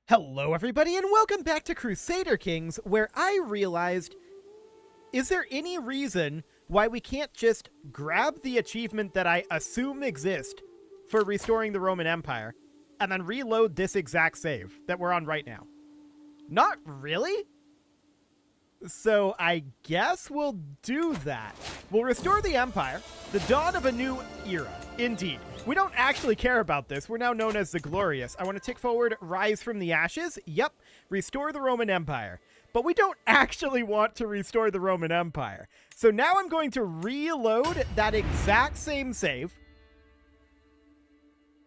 Hello everybody and welcome back to Crusader Kings, where I realized, is there any reason why we can't just grab the achievement that I assume exists for restoring the Roman Empire, and then reload this exact save that we're on right now? Not really? So I guess we'll do that. We'll restore the Empire, the dawn of a new era. Indeed. We don't actually care about this. We're now known as the Glorious. I want to tick forward, rise from the ashes. Yep, restore the Roman Empire. But we don't actually want to restore the Roman Empire. So now I'm going to reload that exact same save.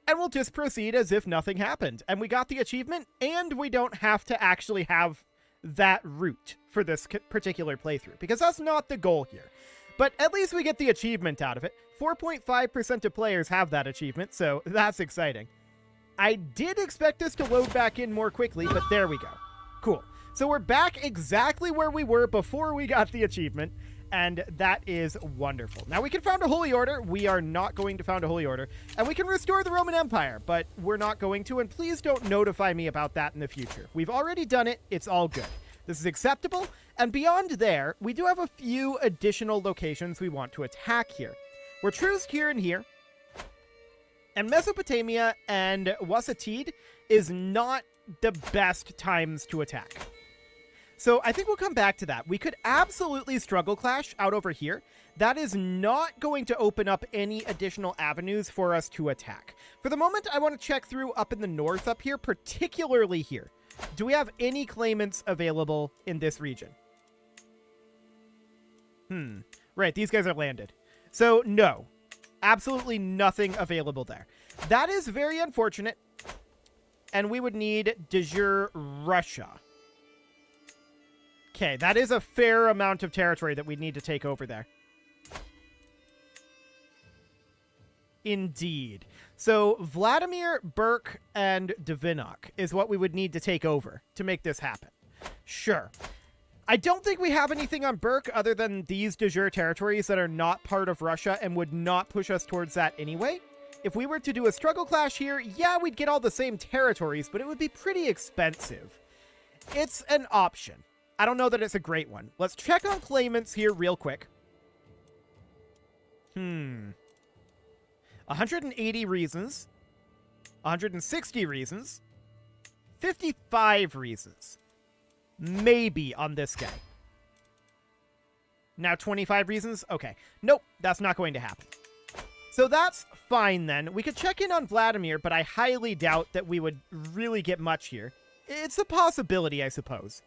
And we'll just proceed as if nothing happened. And we got the achievement, and we don't have to actually have that route for this particular playthrough, because that's not the goal here. But at least we get the achievement out of it. 4.5% of players have that achievement, so that's exciting. I did expect this to load back in more quickly, but there we go. Cool. So we're back exactly where we were before we got the achievement, and that is wonderful. Now we can found a holy order. We are not going to found a holy order. And we can restore the Roman Empire, but we're not going to, and please don't notify me about that in the future. We've already done it. It's all good. This is acceptable, and beyond there, we do have a few additional locations we want to attack here. We're truced here and here, and Mesopotamia and Wasatid is not the best times to attack. So I think we'll come back to that. We could absolutely struggle clash out over here. That is not going to open up any additional avenues for us to attack. For the moment, I want to check through up in the north up here, particularly here. Do we have any claimants available in this region? Right, these guys are landed. So, no. Absolutely nothing available there. That is very unfortunate. And we would need de jure Russia. Okay, that is a fair amount of territory that we need to take over there. Indeed. So Vladimir, Burke, and Divinok is what we would need to take over to make this happen. Sure. I don't think we have anything on Burke other than these de jure territories that are not part of Russia and would not push us towards that anyway. If we were to do a struggle clash here, yeah, we'd get all the same territories, but it would be pretty expensive. It's an option. I don't know that it's a great one. Let's check on claimants here real quick. 180 reasons, 160 reasons, 55 reasons. Maybe on this guy. Now 25 reasons? Okay. Nope, that's not going to happen. So that's fine then. We could check in on Vladimir, but I highly doubt that we would really get much here. It's a possibility, I suppose.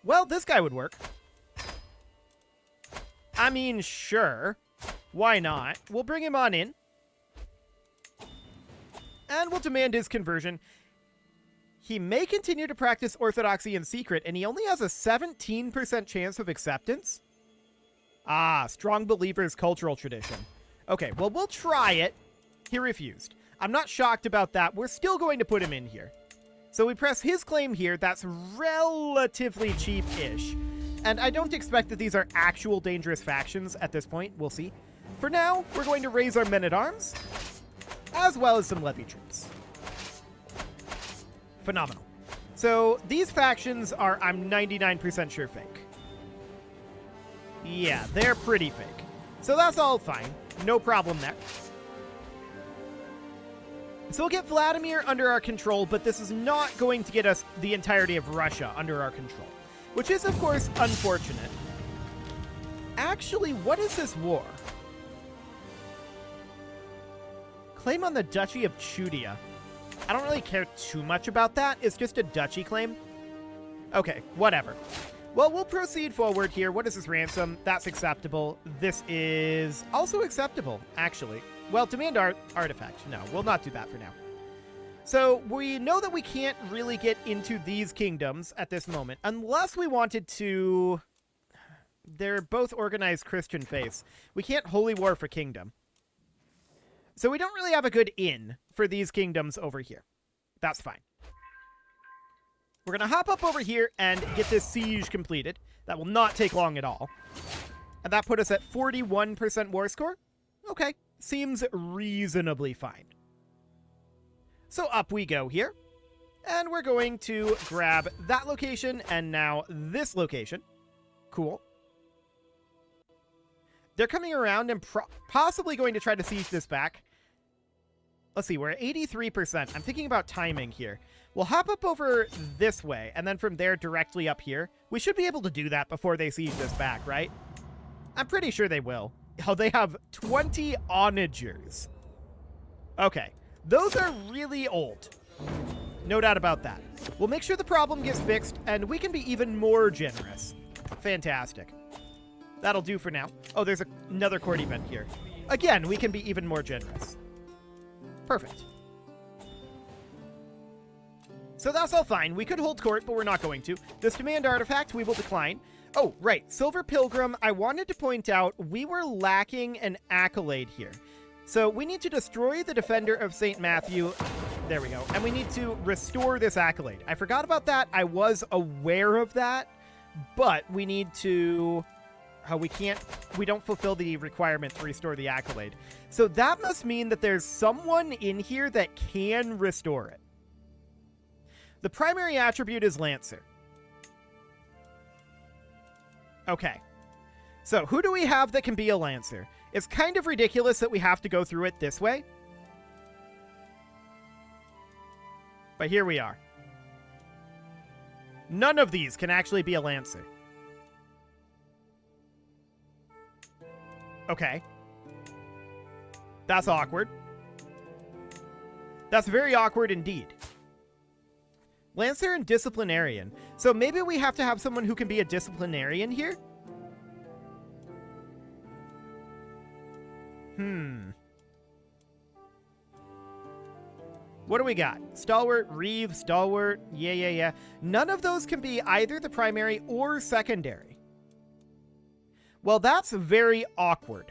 Well, this guy would work. I mean, sure. Why not? We'll bring him on in. And we'll demand his conversion. He may continue to practice orthodoxy in secret, and he only has a 17% chance of acceptance. Ah, strong believer's cultural tradition. Okay, well, we'll try it. He refused. I'm not shocked about that. We're still going to put him in here. So we press his claim here. That's relatively cheap-ish. And I don't expect that these are actual dangerous factions at this point. We'll see. For now, we're going to raise our men-at-arms, as well as some levy troops. Phenomenal. So these factions are, I'm 99% sure, fake. Yeah, they're pretty fake. So that's all fine. No problem there. So we'll get Vladimir under our control, but this is not going to get us the entirety of Russia under our control, which is, of course, unfortunate. Actually, what is this war? Claim on the Duchy of Chudia. I don't really care too much about that. It's just a duchy claim. Okay, whatever. Well, we'll proceed forward here. What is this ransom? That's acceptable. This is also acceptable, actually. Well, demand artifact. No, we'll not do that for now. So we know that we can't really get into these kingdoms at this moment, unless we wanted to... They're both organized Christian faiths. We can't holy war for kingdom. So we don't really have a good in for these kingdoms over here. That's fine. We're going to hop up over here and get this siege completed. That will not take long at all. And that put us at 41% war score. Okay, seems reasonably fine. So up we go here. And we're going to grab that location and now this location. Cool. They're coming around and possibly going to try to siege this back. Let's see, we're at 83%. I'm thinking about timing here. We'll hop up over this way, and then from there directly up here. We should be able to do that before they siege this back, right? I'm pretty sure they will. Oh, they have 20 onagers. Okay, those are really old. No doubt about that. We'll make sure the problem gets fixed, and we can be even more generous. Fantastic. That'll do for now. Oh, there's another court event here. Again, we can be even more generous. Perfect. So that's all fine. We could hold court, but we're not going to. This demand artifact, we will decline. Oh, right. Silver Pilgrim, I wanted to point out we were lacking an accolade here. So we need to destroy the Defender of St. Matthew. There we go. And we need to restore this accolade. I forgot about that. I was aware of that, but we need to... we don't fulfill the requirement to restore the accolade. So that must mean that there's someone in here that can restore it. The primary attribute is Lancer. Okay. So who do we have that can be a Lancer? It's kind of ridiculous that we have to go through it this way. But here we are. None of these can actually be a Lancer. Okay. That's awkward. That's very awkward indeed. Lancer and Disciplinarian. So maybe we have to have someone who can be a Disciplinarian here? What do we got? Stalwart, Reeve, Stalwart. Yeah. None of those can be either the primary or secondary. Well, that's very awkward.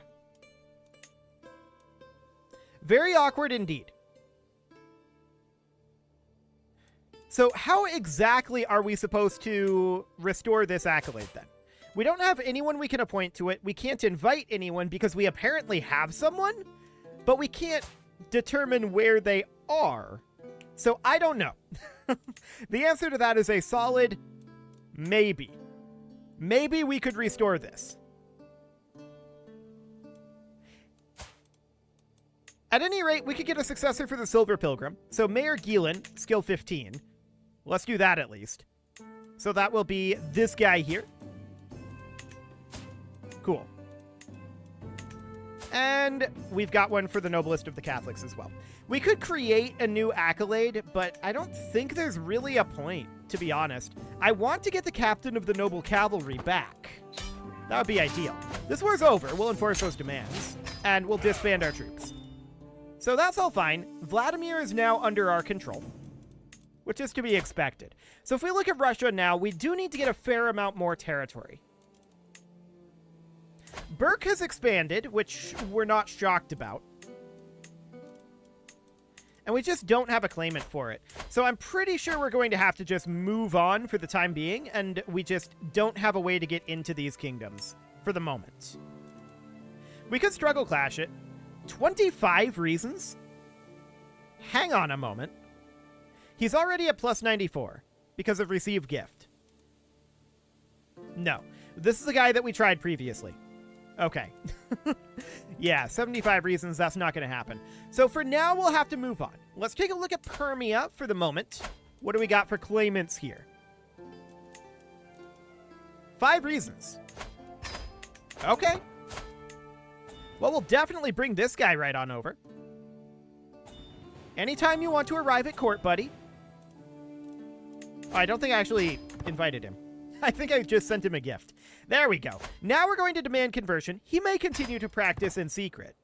Very awkward indeed. So how exactly are we supposed to restore this accolade then? We don't have anyone we can appoint to it. We can't invite anyone because we apparently have someone, but we can't determine where they are. So I don't know. The answer to that is a solid maybe. Maybe we could restore this. At any rate, we could get a successor for the Silver Pilgrim. So Mayor Gielan, skill 15. Let's do that at least. So that will be this guy here. Cool. And we've got one for the Noblest of the Catholics as well. We could create a new accolade, but I don't think there's really a point, to be honest. I want to get the Captain of the Noble Cavalry back. That would be ideal. This war's over. We'll enforce those demands, and we'll disband our troops. So that's all fine. Vladimir is now under our control, which is to be expected. So if we look at Russia now, we do need to get a fair amount more territory. Burke has expanded, which we're not shocked about. And we just don't have a claimant for it. So I'm pretty sure we're going to have to just move on for the time being, and we just don't have a way to get into these kingdoms for the moment. We could struggle clash it. 25 reasons? Hang on a moment. He's already at plus 94 because of received gift. No. This is the guy that we tried previously. Okay. Yeah, 75 reasons, that's not going to happen. So for now, we'll have to move on. Let's take a look at Permia for the moment. What do we got for claimants here? 5 reasons. Okay. Well, we'll definitely bring this guy right on over. Anytime you want to arrive at court, buddy. Oh, I don't think I actually invited him. I think I just sent him a gift. There we go. Now we're going to demand conversion. He may continue to practice in secret,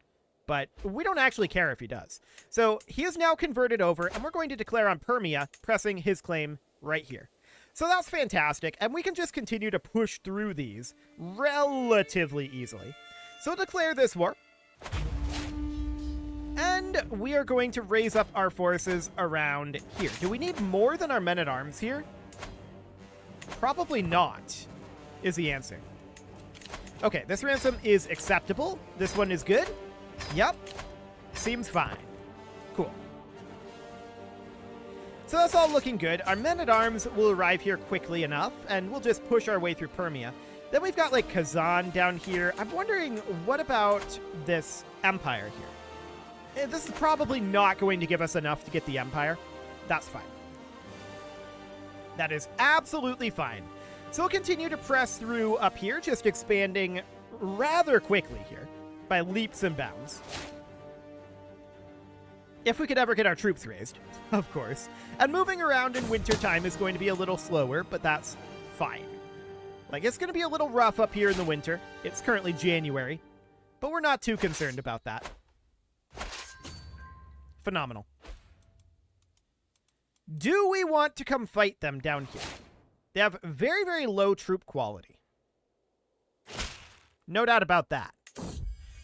but we don't actually care if he does. So he is now converted over, and we're going to declare on Permia, pressing his claim right here. So that's fantastic, and we can just continue to push through these relatively easily. So declare this war. And we are going to raise up our forces around here. Do we need more than our men-at-arms here? Probably not, is the answer. Okay, this ransom is acceptable. This one is good. Yep. Seems fine. Cool. So that's all looking good. Our men-at-arms will arrive here quickly enough, and we'll just push our way through Permia. Then we've got, like, Kazan down here. I'm wondering, what about this Empire here? This is probably not going to give us enough to get the Empire. That's fine. That is absolutely fine. So we'll continue to press through up here, just expanding rather quickly here, by leaps and bounds. If we could ever get our troops raised, of course. And moving around in wintertime is going to be a little slower, but that's fine. Like, it's going to be a little rough up here in the winter. It's currently January, but we're not too concerned about that. Phenomenal. Do we want to come fight them down here? They have very, very low troop quality. No doubt about that.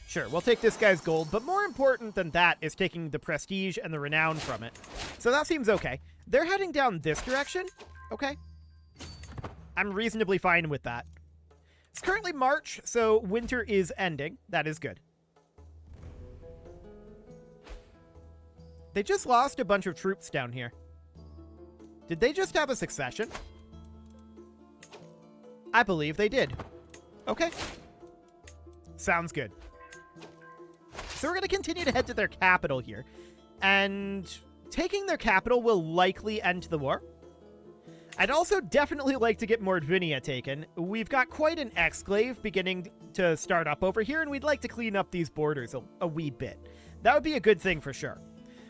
Sure, we'll take this guy's gold, but more important than that is taking the prestige and the renown from it. So that seems okay. They're heading down this direction. Okay. I'm reasonably fine with that. It's currently March, so winter is ending. That is good. They just lost a bunch of troops down here. Did they just have a succession? I believe they did. Okay. Sounds good. So we're going to continue to head to their capital here. And taking their capital will likely end the war. I'd also definitely like to get Mordvinia taken. We've got quite an exclave beginning to start up over here, and we'd like to clean up these borders a wee bit. That would be a good thing for sure.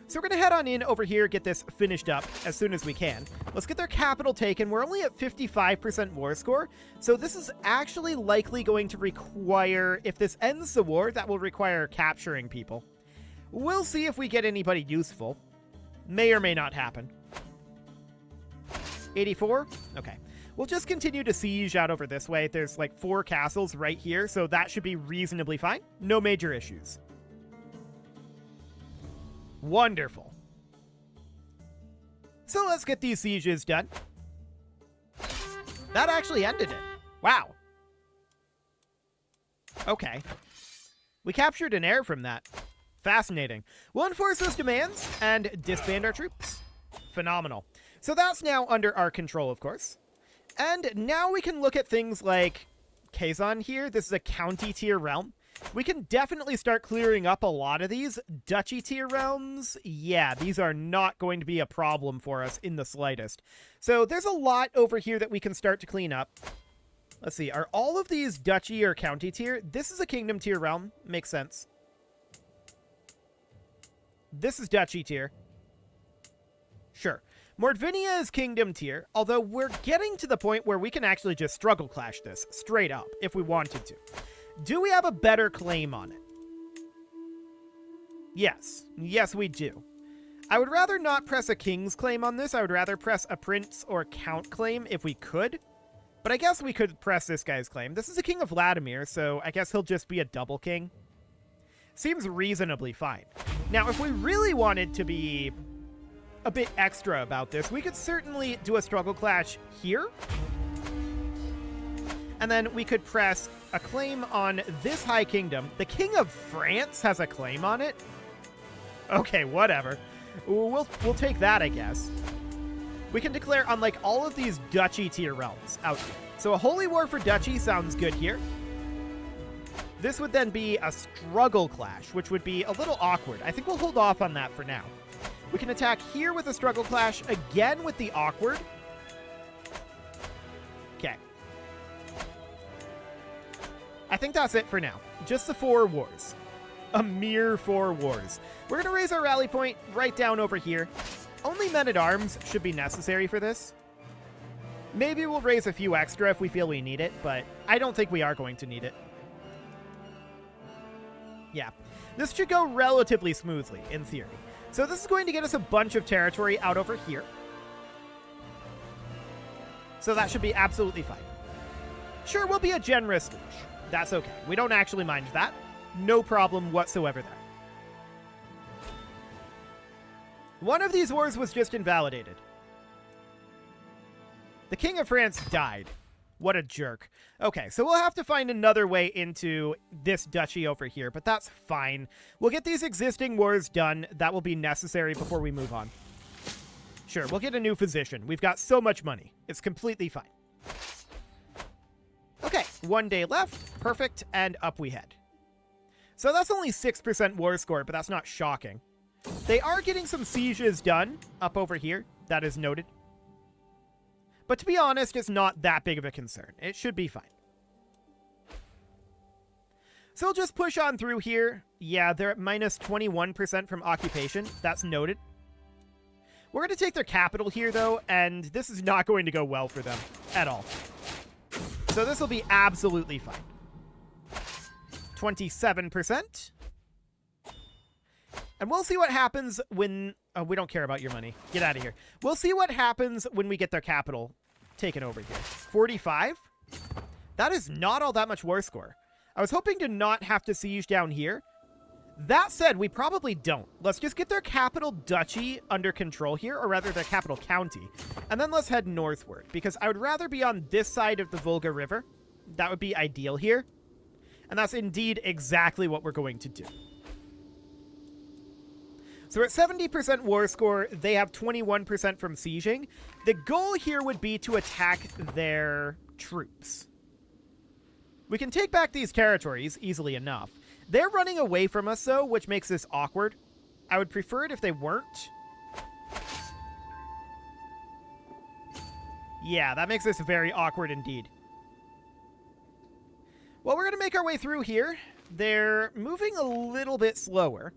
So we're going to head on in over here, get this finished up as soon as we can. Let's get their capital taken. We're only at 55% war score, so this is actually likely going to require, if this ends the war, that will require capturing people. We'll see if we get anybody useful. May or may not happen. 84? Okay. We'll just continue to siege out over this way. There's like 4 castles right here, so that should be reasonably fine. No major issues. Wonderful. So let's get these sieges done. That actually ended it. Wow. Okay. We captured an heir from that. Fascinating. We'll enforce those demands and disband our troops. Phenomenal. So that's now under our control, of course. And now we can look at things like Kazan here. This is a county tier realm. We can definitely start clearing up a lot of these. Duchy tier realms, yeah, these are not going to be a problem for us in the slightest. So there's a lot over here that we can start to clean up. Let's see, are all of these duchy or county tier? This is a kingdom tier realm, makes sense. This is duchy tier. Sure. Mordvinia is kingdom tier, although we're getting to the point where we can actually just struggle clash this straight up if we wanted to. Do we have a better claim on it? Yes. Yes, we do. I would rather not press a king's claim on this. I would rather press a prince or count claim if we could. But I guess we could press this guy's claim. This is a king of Vladimir, so I guess he'll just be a double king. Seems reasonably fine. Now, if we really wanted to be a bit extra about this, we could certainly do a struggle clash here. And then we could press a claim on this high kingdom. The king of France has a claim on it? Okay, whatever. We'll take that, I guess. We can declare on, like, all of these duchy tier realms out here. So a holy war for duchy sounds good here. This would then be a struggle clash, which would be a little awkward. I think we'll hold off on that for now. We can attack here with a struggle clash, again with the awkward. Okay. I think that's it for now. Just the 4 wars. A mere 4 wars. We're going to raise our rally point right down over here. Only men-at-arms should be necessary for this. Maybe we'll raise a few extra if we feel we need it, but I don't think we are going to need it. Yeah. This should go relatively smoothly, in theory. So this is going to get us a bunch of territory out over here. So that should be absolutely fine. Sure, we'll be a generous liege. That's okay. We don't actually mind that. No problem whatsoever there. One of these wars was just invalidated. The King of France died. What a jerk. Okay, so we'll have to find another way into this duchy over here, but that's fine. We'll get these existing wars done. That will be necessary before we move on. Sure, we'll get a new physician. We've got so much money. It's completely fine. Okay, 1 day left. Perfect, and up we head. So that's only 6% war score, but that's not shocking. They are getting some sieges done up over here. That is noted. But to be honest, it's not that big of a concern. It should be fine. So we'll just push on through here. Yeah, they're at minus 21% from occupation. That's noted. We're going to take their capital here, though, and this is not going to go well for them at all. So this will be absolutely fine. 27%. And we'll see what happens when... Oh, we don't care about your money. Get out of here. We'll see what happens when we get their capital taken over here. 45? That is not all that much war score. I was hoping to not have to siege down here. That said, we probably don't. Let's just get their capital duchy under control here, or rather their capital county. And then let's head northward, because I would rather be on this side of the Volga River. That would be ideal here. And that's indeed exactly what we're going to do. So we're at 70% war score. They have 21% from sieging. The goal here would be to attack their troops. We can take back these territories easily enough. They're running away from us, though, which makes this awkward. I would prefer it if they weren't. Yeah, that makes this very awkward indeed. Well, we're going to make our way through here. They're moving a little bit slower.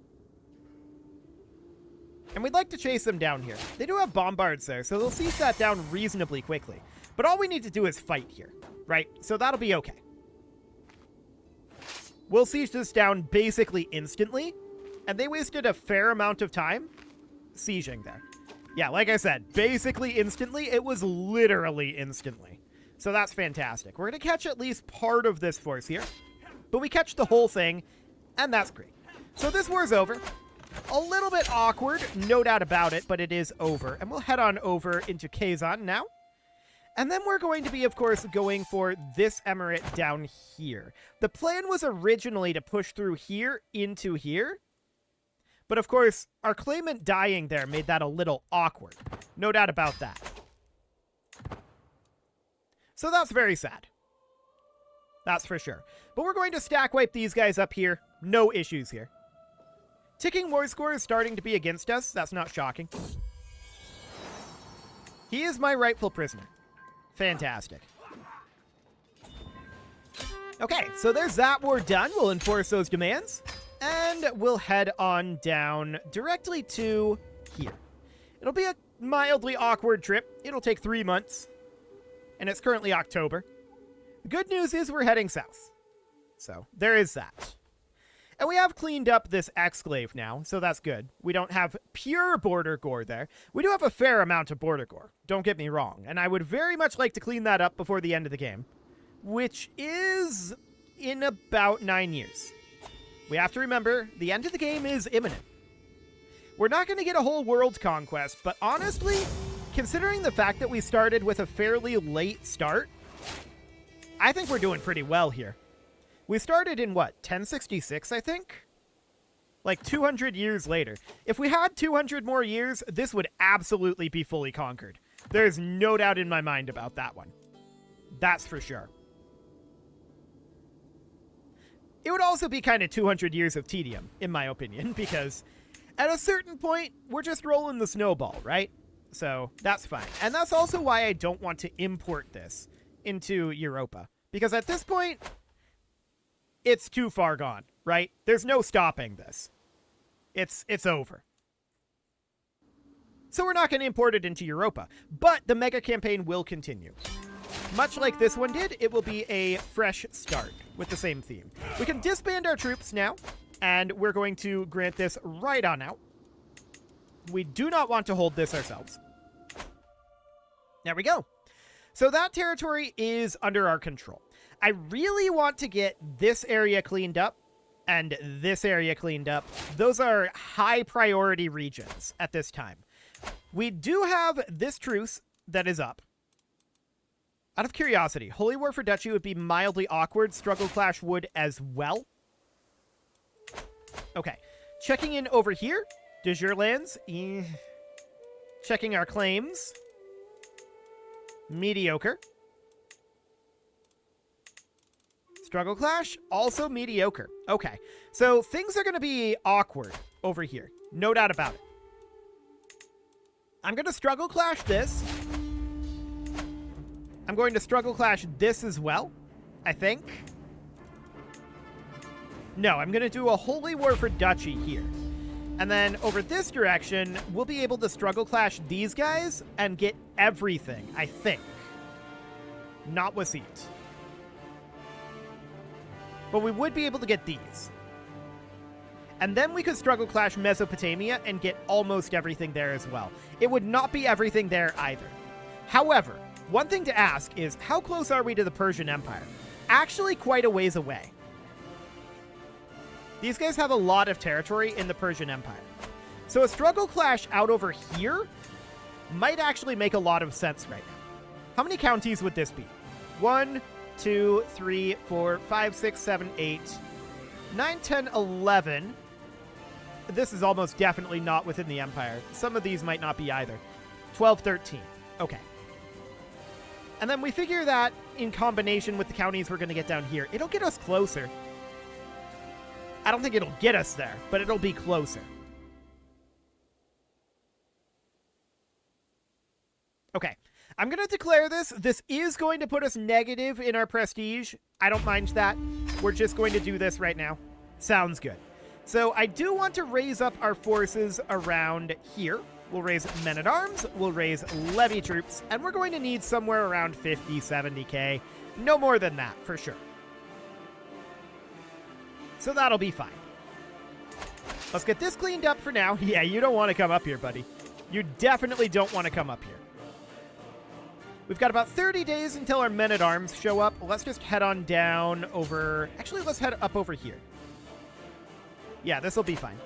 And we'd like to chase them down here. They do have bombards there, so they'll siege that down reasonably quickly. But all we need to do is fight here, right? So that'll be okay. We'll siege this down basically instantly, and they wasted a fair amount of time sieging there. Yeah, like I said, basically instantly. It was literally instantly. So that's fantastic. We're going to catch at least part of this force here, but we catch the whole thing, and that's great. So this war's over. A little bit awkward, no doubt about it, but it is over. And we'll head on over into Kazan now. And then we're going to be, of course, going for this emirate down here. The plan was originally to push through here into here. But, of course, our claimant dying there made that a little awkward. No doubt about that. So that's very sad. That's for sure. But we're going to stack wipe these guys up here. No issues here. Ticking war score is starting to be against us. That's not shocking. He is my rightful prisoner. Fantastic. Okay, so there's that war done. We'll enforce those demands. And we'll head on down directly to here. It'll be a mildly awkward trip. It'll take 3 months. And it's currently October. The good news is we're heading south. So there is that. And we have cleaned up this exclave now, so that's good. We don't have pure border gore there. We do have a fair amount of border gore, don't get me wrong. And I would very much like to clean that up before the end of the game, which is in about 9 years. We have to remember, the end of the game is imminent. We're not going to get a whole world conquest, but honestly, considering the fact that we started with a fairly late start, I think we're doing pretty well here. We started in, what, 1066, I think? Like 200 years later. If we had 200 more years, this would absolutely be fully conquered. There's no doubt in my mind about that one. That's for sure. It would also be kind of 200 years of tedium, in my opinion, because at a certain point, we're just rolling the snowball, right? So that's fine. And that's also why I don't want to import this into Europa. Because at this point, it's too far gone, right? There's no stopping this. It's over. So we're not going to import it into Europa, but the mega campaign will continue. Much like this one did, it will be a fresh start with the same theme. We can disband our troops now, and we're going to grant this right on out. We do not want to hold this ourselves. There we go. So that territory is under our control. I really want to get this area cleaned up and this area cleaned up. Those are high priority regions at this time. We do have this truce that is up. Out of curiosity, Holy War for Duchy would be mildly awkward. Struggle Clash would as well. Okay. Checking in over here. De jure lands. Checking our claims. Mediocre. Struggle Clash, also mediocre. Okay, so things are going to be awkward over here. No doubt about it. I'm going to Struggle Clash this. I'm going to Struggle Clash this as well, I think. No, I'm going to do a Holy War for Duchy here. And then over this direction, we'll be able to Struggle Clash these guys and get everything, I think. Not Wasit. But we would be able to get these. And then we could Struggle Clash Mesopotamia and get almost everything there as well. It would not be everything there either. However, one thing to ask is, how close are we to the Persian Empire? Actually, quite a ways away. These guys have a lot of territory in the Persian Empire. So a Struggle Clash out over here might actually make a lot of sense right now. How many counties would this be? 1, 2, 3, 4, 5, 6, 7, 8, 9, 10, 11. This is almost definitely not within the Empire. Some of these might not be either. 12, 13. Okay. And then we figure that in combination with the counties we're going to get down here, it'll get us closer. I don't think it'll get us there, but it'll be closer. Okay. I'm going to declare this. This is going to put us negative in our prestige. I don't mind that. We're just going to do this right now. Sounds good. So I do want to raise up our forces around here. We'll raise men-at-arms, we'll raise levy troops, and we're going to need somewhere around 50, 70k. No more than that, for sure. So that'll be fine. Let's get this cleaned up for now. Yeah, you don't want to come up here, buddy. You definitely don't want to come up here. We've got about 30 days until our men-at-arms show up. Let's just head on down over... Actually, let's head up over here. Yeah, this will be fine.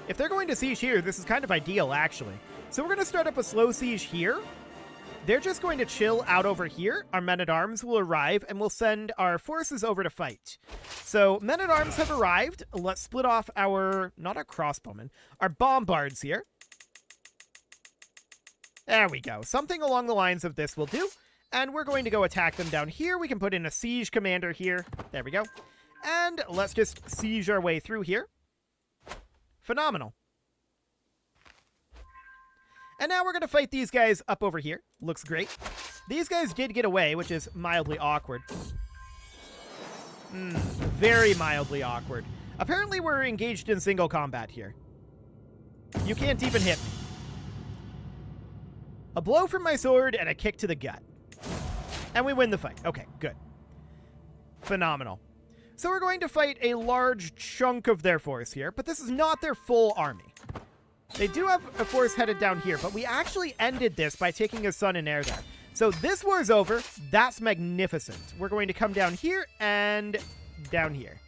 If they're going to siege here, this is kind of ideal, actually. So we're going to start up a slow siege here. They're just going to chill out over here. Our men-at-arms will arrive, and we'll send our forces over to fight. So men-at-arms have arrived. Let's split off our... Not our crossbowmen. Our bombards here. There we go. Something along the lines of this will do. And we're going to go attack them down here. We can put in a siege commander here. There we go. And let's just siege our way through here. Phenomenal. And now we're going to fight these guys up over here. Looks great. These guys did get away, which is mildly awkward. Very mildly awkward. Apparently we're engaged in single combat here. You can't even hit me. A blow from my sword and a kick to the gut. And we win the fight. Okay, good. Phenomenal. So we're going to fight a large chunk of their force here, but this is not their full army. They do have a force headed down here, but we actually ended this by taking a sun and air there. So this war's over. That's magnificent. We're going to come down here and down here.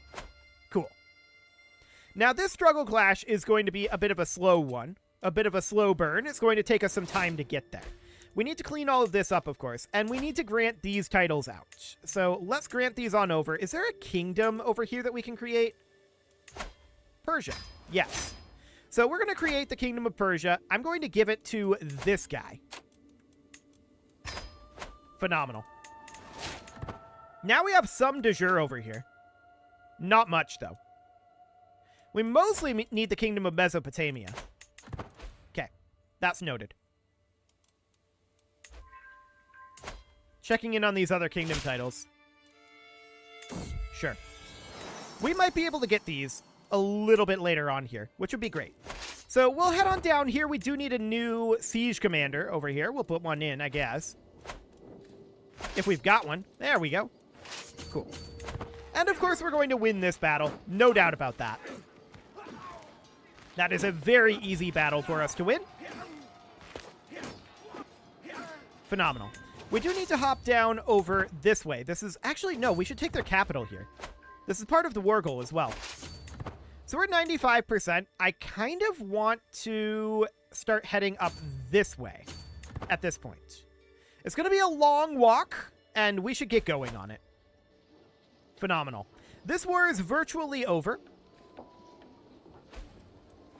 Cool. Now this Struggle Clash is going to be a bit of a slow one, a bit of a slow burn. It's going to take us some time to get there. We need to clean all of this up, of course, and we need to grant these titles out. So let's grant these on over. Is there a kingdom over here that we can create? Persia. Yes. So we're going to create the Kingdom of Persia. I'm going to give it to this guy. Phenomenal. Now we have some de jure over here. Not much, though. We mostly need the Kingdom of Mesopotamia. Okay. That's noted. Checking in on these other kingdom titles. Sure. We might be able to get these a little bit later on here, which would be great. So we'll head on down here. We do need a new siege commander over here. We'll put one in, I guess. If we've got one. There we go. Cool. And of course we're going to win this battle. No doubt about that. That is a very easy battle for us to win. Phenomenal. We do need to hop down over this way. This is actually, no, we should take their capital here. This is part of the war goal as well. So we're 95%. I kind of want to start heading up this way at this point. It's going to be a long walk, and we should get going on it. Phenomenal. This war is virtually over.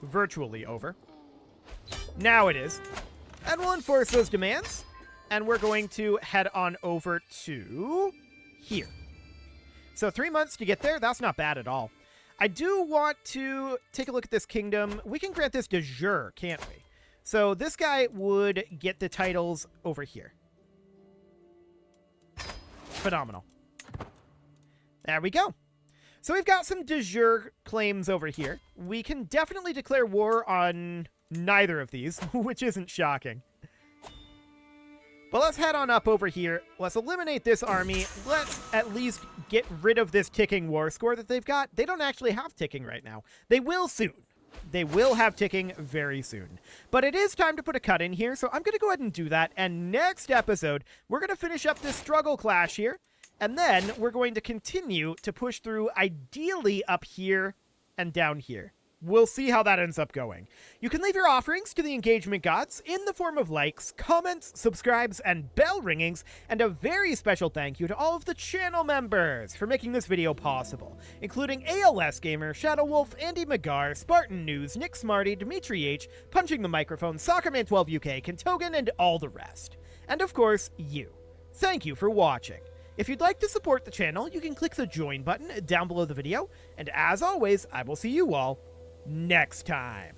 Virtually over. Now it is. And we'll enforce those demands. And we're going to head on over to here. So 3 months to get there. That's not bad at all. I do want to take a look at this kingdom. We can grant this de jure, can't we? So this guy would get the titles over here. Phenomenal. There we go. So we've got some de jure claims over here. We can definitely declare war on neither of these, which isn't shocking. But let's head on up over here. Let's eliminate this army. Let's at least get rid of this ticking war score that they've got. They don't actually have ticking right now. They will soon. They will have ticking very soon. But it is time to put a cut in here, so I'm going to go ahead and do that. And next episode, we're going to finish up this struggle clash here. And then we're going to continue to push through, ideally up here and down here. We'll see how that ends up going. You can leave your offerings to the engagement gods in the form of likes, comments, subscribes, and bell ringings, and a very special thank you to all of the channel members for making this video possible, including ALS Gamer, Shadow Wolf, Andy McGar, Spartan News, Nick Smarty, Dimitri H, Punching the Microphone, Soccerman12 UK, Kentogan, and all the rest. And of course, you. Thank you for watching. If you'd like to support the channel, you can click the join button down below the video, and as always, I will see you all next time.